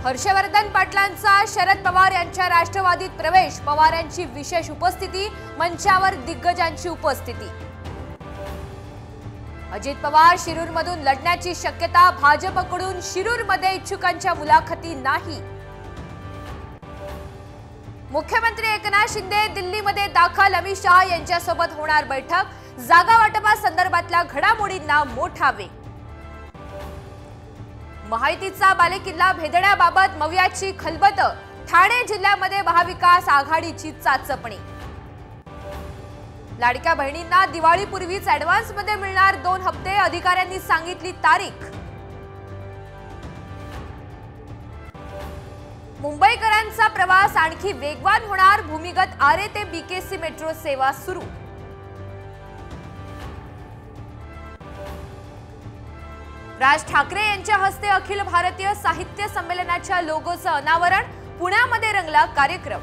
हर्षवर्धन पाटलांचा शरद पवार यांच्या राष्ट्रवादीत प्रवेश, पवार यांची विशेष उपस्थिती, मंचावर दिग्गजांची उपस्थिती। अजित पवार शिरूरमधून लढण्याची शक्यता, भाजपकडून शिरूरमध्ये इच्छुकांच्या मुलाखती नाही। मुख्यमंत्री एकनाथ शिंदे दिल्लीमध्ये दाखल, अमित शहा यांच्यासोबत होणार बैठक, जागा वाटपासंदर्भातल्या घडामोडींना मोठा वेग। माहितीचा बालेकिल्ला भेदण्याबाबत मवियाची खलबत, ठाणे जिल्ह्यामध्ये महाविकास आघाडीची चाचपणी। लाडक्या बहिणींना दिवाळीपूर्वीच ॲडव्हान्समध्ये मिळणार 2 हप्ते, अधिकाऱ्यांनी सांगितली तारीख। मुंबईकरांचा प्रवास आणखी वेगवान होणार, भूमिगत आरे ते बीकेसी मेट्रो सेवा सुरू। राज ठाकरे यांच्या हस्ते अखिल भारतीय साहित्य संमेलनाच्या लोगोचं अनावरण, पुण्यामध्ये रंगला कार्यक्रम।